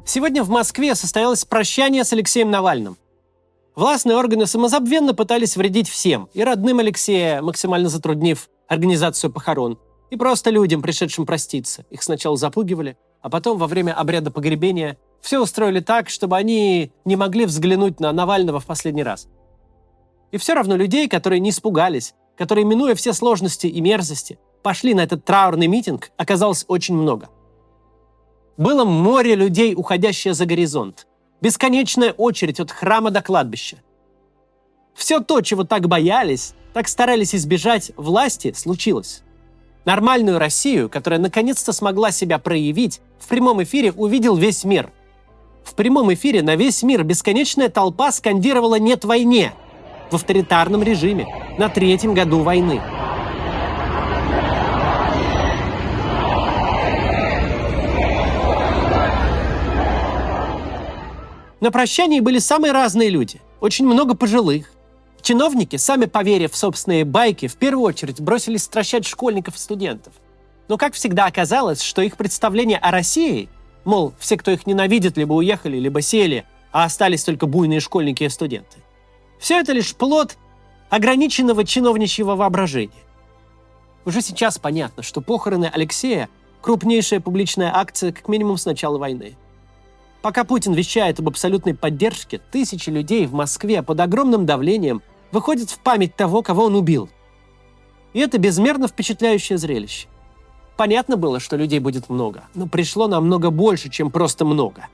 Сегодня в Москве состоялось прощание с Алексеем Навальным. Властные органы самозабвенно пытались вредить всем, и родным Алексея, максимально затруднив организацию похорон, и просто людям, пришедшим проститься. Их сначала запугивали, а потом во время обряда погребения все устроили так, чтобы они не могли взглянуть на Навального в последний раз. И все равно людей, которые не испугались, которые, минуя все сложности и мерзости, пошли на этот траурный митинг, оказалось очень много. Было море людей, уходящее за горизонт. Бесконечная очередь от храма до кладбища. Все то, чего так боялись, так старались избежать власти, случилось. Нормальную Россию, которая наконец-то смогла себя проявить, в прямом эфире увидел весь мир. В прямом эфире на весь мир бесконечная толпа скандировала «нет войне» в авторитарном режиме на 3-м году войны. На прощании были самые разные люди, очень много пожилых. Чиновники, сами поверив в собственные байки, в первую очередь бросились стращать школьников и студентов. Но, как всегда, оказалось, что их представление о России, мол, все, кто их ненавидит, либо уехали, либо сели, а остались только буйные школьники и студенты, все это лишь плод ограниченного чиновничьего воображения. Уже сейчас понятно, что похороны Алексея – крупнейшая публичная акция как минимум с начала войны. Пока Путин вещает об абсолютной поддержке, тысячи людей в Москве под огромным давлением выходят в память того, кого он убил. И это безмерно впечатляющее зрелище. Понятно было, что людей будет много, но пришло намного больше, чем просто много.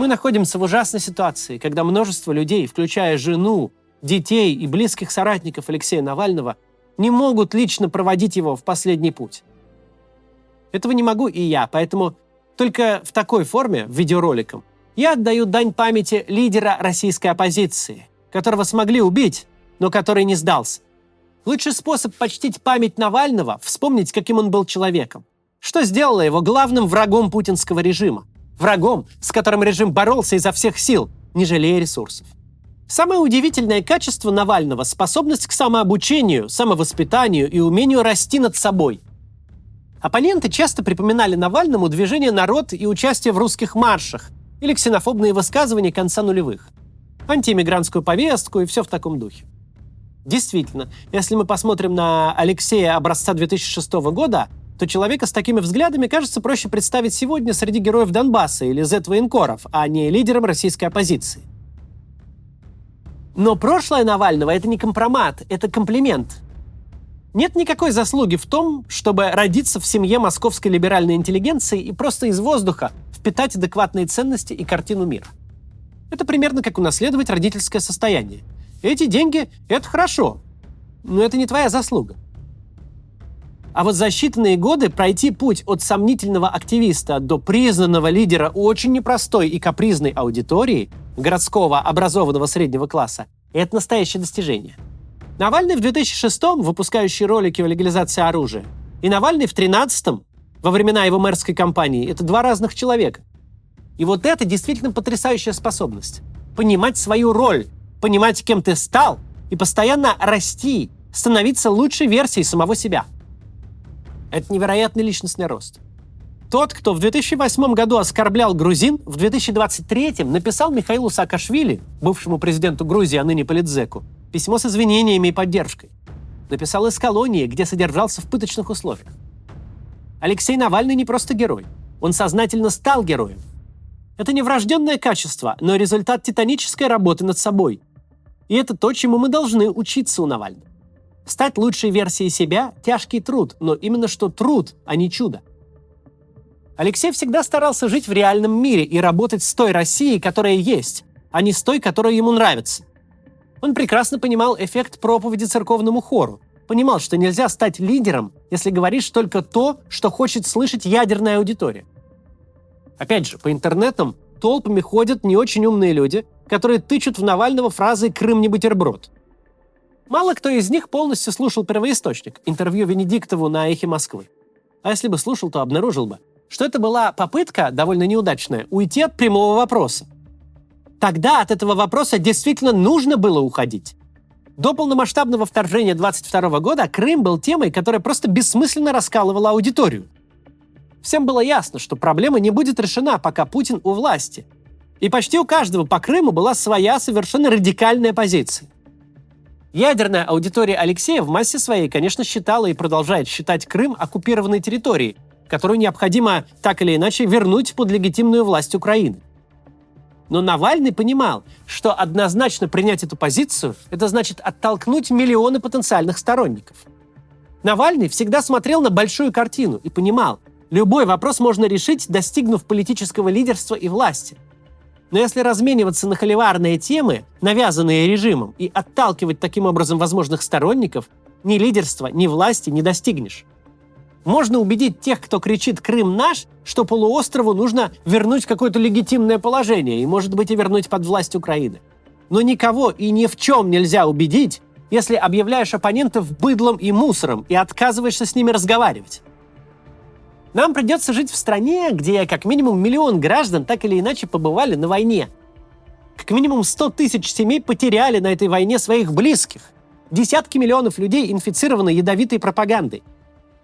Мы находимся в ужасной ситуации, когда множество людей, включая жену, детей и близких соратников Алексея Навального, не могут лично проводить его в последний путь. Этого не могу и я, поэтому только в такой форме, видеороликом, я отдаю дань памяти лидера российской оппозиции, которого смогли убить, но который не сдался. Лучший способ почтить память Навального – вспомнить, каким он был человеком, что сделало его главным врагом путинского режима. Врагом, с которым режим боролся изо всех сил, не жалея ресурсов. Самое удивительное качество Навального – способность к самообучению, самовоспитанию и умению расти над собой. Оппоненты часто припоминали Навальному движение «Народ» и участие в русских маршах или ксенофобные высказывания конца нулевых, антииммигрантскую повестку и все в таком духе. Действительно, если мы посмотрим на Алексея образца 2006 года, то человека с такими взглядами, кажется, проще представить сегодня среди героев Донбасса или зет-военкоров, а не лидером российской оппозиции. Но прошлое Навального – это не компромат, это комплимент. Нет никакой заслуги в том, чтобы родиться в семье московской либеральной интеллигенции и просто из воздуха впитать адекватные ценности и картину мира. Это примерно как унаследовать родительское состояние. Эти деньги – это хорошо, но это не твоя заслуга. А вот за считанные годы пройти путь от сомнительного активиста до признанного лидера очень непростой и капризной аудитории, городского образованного среднего класса, это настоящее достижение. Навальный в 2006-м, выпускающий ролики о легализации оружия, и Навальный в 2013-м, во времена его мэрской кампании, это два разных человека. И вот это действительно потрясающая способность. Понимать свою роль, понимать, кем ты стал, и постоянно расти, становиться лучшей версией самого себя. Это невероятный личностный рост. Тот, кто в 2008 году оскорблял грузин, в 2023 написал Михаилу Саакашвили, бывшему президенту Грузии, а ныне политзеку, письмо с извинениями и поддержкой. Написал из колонии, где содержался в пыточных условиях. Алексей Навальный не просто герой. Он сознательно стал героем. Это не врожденное качество, но результат титанической работы над собой. И это то, чему мы должны учиться у Навального. Стать лучшей версией себя – тяжкий труд, но именно что труд, а не чудо. Алексей всегда старался жить в реальном мире и работать с той Россией, которая есть, а не с той, которая ему нравится. Он прекрасно понимал эффект проповеди церковному хору, понимал, что нельзя стать лидером, если говоришь только то, что хочет слышать ядерная аудитория. Опять же, по интернетам толпами ходят не очень умные люди, которые тычут в Навального фразой «Крым не бутерброд». Мало кто из них полностью слушал первоисточник, интервью Венедиктову на «Эхе Москвы». А если бы слушал, то обнаружил бы, что это была попытка, довольно неудачная, уйти от прямого вопроса. Тогда от этого вопроса действительно нужно было уходить. До полномасштабного вторжения 22 года Крым был темой, которая просто бессмысленно раскалывала аудиторию. Всем было ясно, что проблема не будет решена, пока Путин у власти. И почти у каждого по Крыму была своя совершенно радикальная позиция. Ядерная аудитория Алексея в массе своей, конечно, считала и продолжает считать Крым оккупированной территорией, которую необходимо так или иначе вернуть под легитимную власть Украины. Но Навальный понимал, что однозначно принять эту позицию – это значит оттолкнуть миллионы потенциальных сторонников. Навальный всегда смотрел на большую картину и понимал, любой вопрос можно решить, достигнув политического лидерства и власти. Но если размениваться на холиварные темы, навязанные режимом, и отталкивать таким образом возможных сторонников, ни лидерства, ни власти не достигнешь. Можно убедить тех, кто кричит «Крым наш», что полуострову нужно вернуть какое-то легитимное положение и, может быть, и вернуть под власть Украины. Но никого и ни в чем нельзя убедить, если объявляешь оппонентов быдлом и мусором и отказываешься с ними разговаривать. Нам придется жить в стране, где как минимум 1 миллион граждан так или иначе побывали на войне. Как минимум 100 тысяч семей потеряли на этой войне своих близких. Десятки миллионов людей инфицированы ядовитой пропагандой.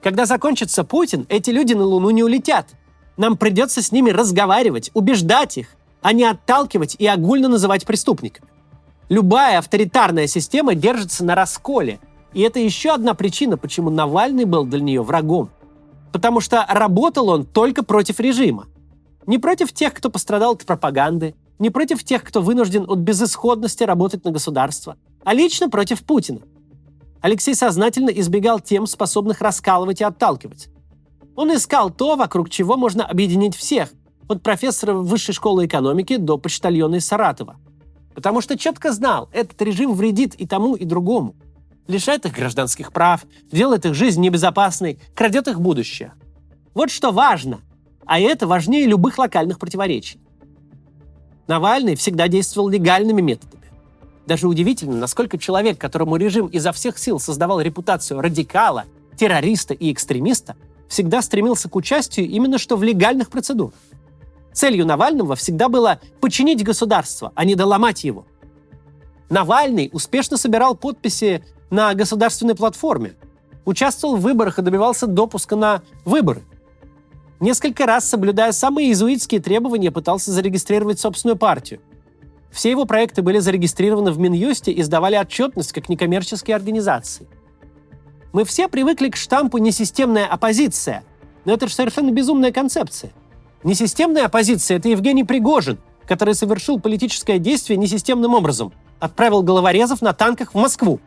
Когда закончится Путин, эти люди на Луну не улетят. Нам придется с ними разговаривать, убеждать их, а не отталкивать и огульно называть преступниками. Любая авторитарная система держится на расколе. И это еще одна причина, почему Навальный был для нее врагом. Потому что работал он только против режима. Не против тех, кто пострадал от пропаганды, не против тех, кто вынужден от безысходности работать на государство, а лично против Путина. Алексей сознательно избегал тем, способных раскалывать и отталкивать. Он искал то, вокруг чего можно объединить всех, от профессора высшей школы экономики до почтальона из Саратова. Потому что четко знал, этот режим вредит и тому, и другому. Лишает их гражданских прав, делает их жизнь небезопасной, крадет их будущее. Вот что важно, а это важнее любых локальных противоречий. Навальный всегда действовал легальными методами. Даже удивительно, насколько человек, которому режим изо всех сил создавал репутацию радикала, террориста и экстремиста, всегда стремился к участию именно что в легальных процедурах. Целью Навального всегда было подчинить государство, а не доломать его. Навальный успешно собирал подписи на государственной платформе, участвовал в выборах и добивался допуска на выборы. Несколько раз, соблюдая самые иезуитские требования, пытался зарегистрировать собственную партию. Все его проекты были зарегистрированы в Минюсте и сдавали отчетность как некоммерческие организации. Мы все привыкли к штампу «несистемная оппозиция», но это же совершенно безумная концепция. Несистемная оппозиция – это Евгений Пригожин, который совершил политическое действие несистемным образом, отправил головорезов на танках в Москву.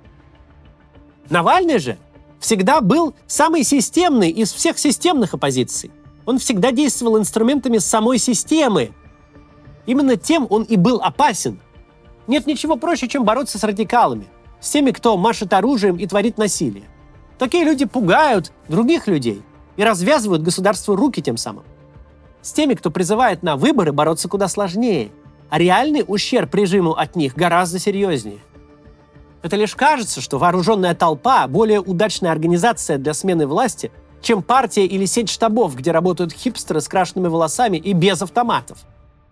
Навальный же всегда был самый системный из всех системных оппозиций. Он всегда действовал инструментами самой системы. Именно тем он и был опасен. Нет ничего проще, чем бороться с радикалами, с теми, кто машет оружием и творит насилие. Такие люди пугают других людей и развязывают государству руки тем самым. С теми, кто призывает на выборы, бороться куда сложнее, а реальный ущерб режиму от них гораздо серьезнее. Это лишь кажется, что вооруженная толпа – более удачная организация для смены власти, чем партия или сеть штабов, где работают хипстеры с крашенными волосами и без автоматов.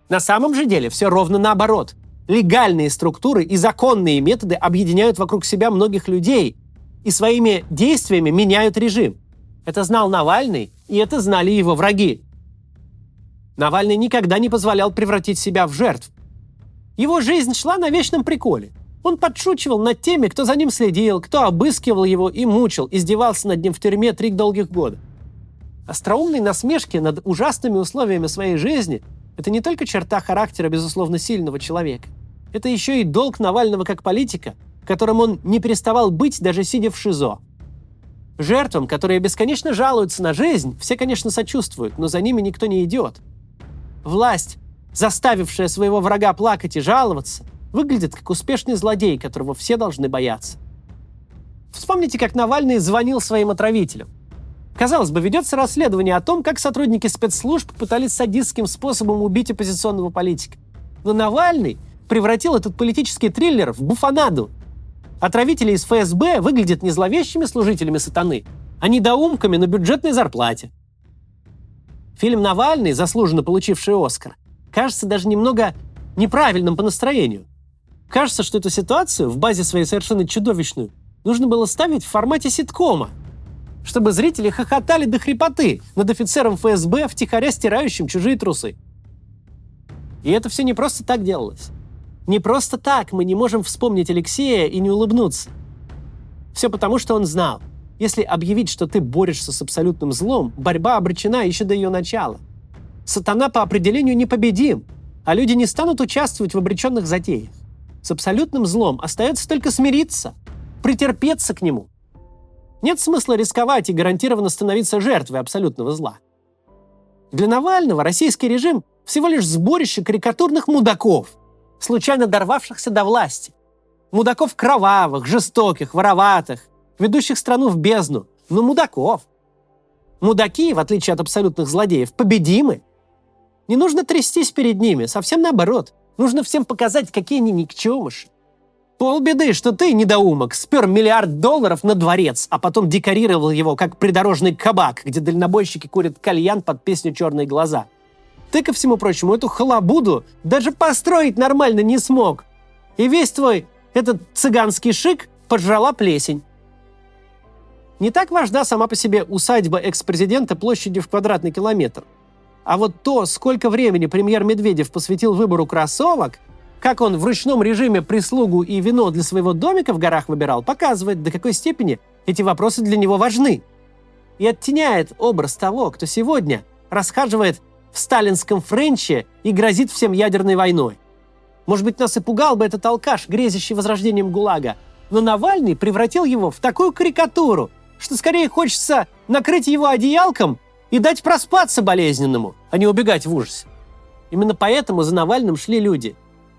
На самом же деле все ровно наоборот. Легальные структуры и законные методы объединяют вокруг себя многих людей и своими действиями меняют режим. Это знал Навальный, и это знали его враги. Навальный никогда не позволял превратить себя в жертву. Его жизнь шла на вечном приколе. Он подшучивал над теми, кто за ним следил, кто обыскивал его и мучил, издевался над ним в тюрьме 3 долгих года. Остроумные насмешки над ужасными условиями своей жизни – это не только черта характера, безусловно, сильного человека. Это еще и долг Навального как политика, которым он не переставал быть, даже сидя в ШИЗО. Жертвам, которые бесконечно жалуются на жизнь, все, конечно, сочувствуют, но за ними никто не идет. Власть, заставившая своего врага плакать и жаловаться, выглядит как успешный злодей, которого все должны бояться. Вспомните, как Навальный звонил своим отравителям. Казалось бы, ведется расследование о том, как сотрудники спецслужб пытались садистским способом убить оппозиционного политика. Но Навальный превратил этот политический триллер в буфонаду. Отравители из ФСБ выглядят не зловещими служителями сатаны, а недоумками на бюджетной зарплате. Фильм «Навальный», заслуженно получивший «Оскар», кажется даже немного неправильным по настроению. Кажется, что эту ситуацию, в базе своей совершенно чудовищную, нужно было ставить в формате ситкома, чтобы зрители хохотали до хрипоты над офицером ФСБ, втихаря стирающим чужие трусы. И это все не просто так делалось. Не просто так мы не можем вспомнить Алексея и не улыбнуться. Все потому, что он знал, если объявить, что ты борешься с абсолютным злом, борьба обречена еще до ее начала. Сатана по определению непобедим, а люди не станут участвовать в обреченных затеях. С абсолютным злом остается только смириться, претерпеться к нему. Нет смысла рисковать и гарантированно становиться жертвой абсолютного зла. Для Навального российский режим всего лишь сборище карикатурных мудаков, случайно дорвавшихся до власти. Мудаков кровавых, жестоких, вороватых, ведущих страну в бездну, но мудаков. Мудаки, в отличие от абсолютных злодеев, победимы. Не нужно трястись перед ними, совсем наоборот. Нужно всем показать, какие они никчемыши. Полбеды, что ты, недоумок, спер $1 миллиард на дворец, а потом декорировал его как придорожный кабак, где дальнобойщики курят кальян под песню «Черные глаза». Ты, ко всему прочему, эту халабуду даже построить нормально не смог. И весь твой этот цыганский шик пожрала плесень. Не так важна сама по себе усадьба экс-президента площадью в квадратный километр. А вот то, сколько времени премьер Медведев посвятил выбору кроссовок, как он в ручном режиме прислугу и вино для своего домика в горах выбирал, показывает, до какой степени эти вопросы для него важны. И оттеняет образ того, кто сегодня расхаживает в сталинском френче и грозит всем ядерной войной. Может быть, нас и пугал бы этот алкаш, грезящий возрождением ГУЛАГа, но Навальный превратил его в такую карикатуру, что скорее хочется накрыть его одеялком и дать проспаться болезненному, а не убегать в ужасе. Именно поэтому за Навальным шли люди.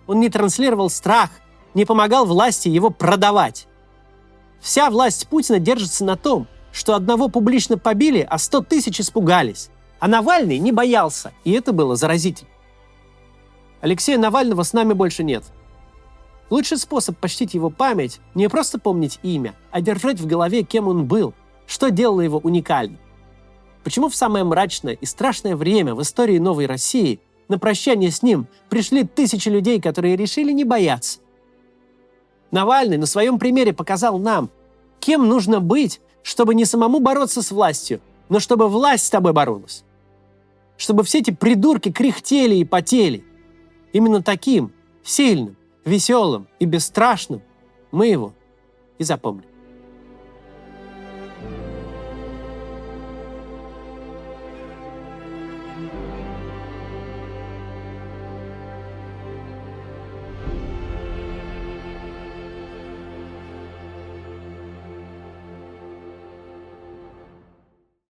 Он не транслировал страх, не помогал власти его продавать. Вся власть Путина держится на том, что одного публично побили, а 100 тысяч испугались. А Навальный не боялся, и это было заразительно. Алексея Навального с нами больше нет. Лучший способ почтить его память – не просто помнить имя, а держать в голове, кем он был, что делало его уникальным. Почему в самое мрачное и страшное время в истории новой России на прощание с ним пришли тысячи людей, которые решили не бояться? Навальный на своем примере показал нам, кем нужно быть, чтобы не самому бороться с властью, но чтобы власть с тобой боролась. Чтобы все эти придурки кряхтели и потели. Именно таким, сильным, веселым и бесстрашным мы его и запомним.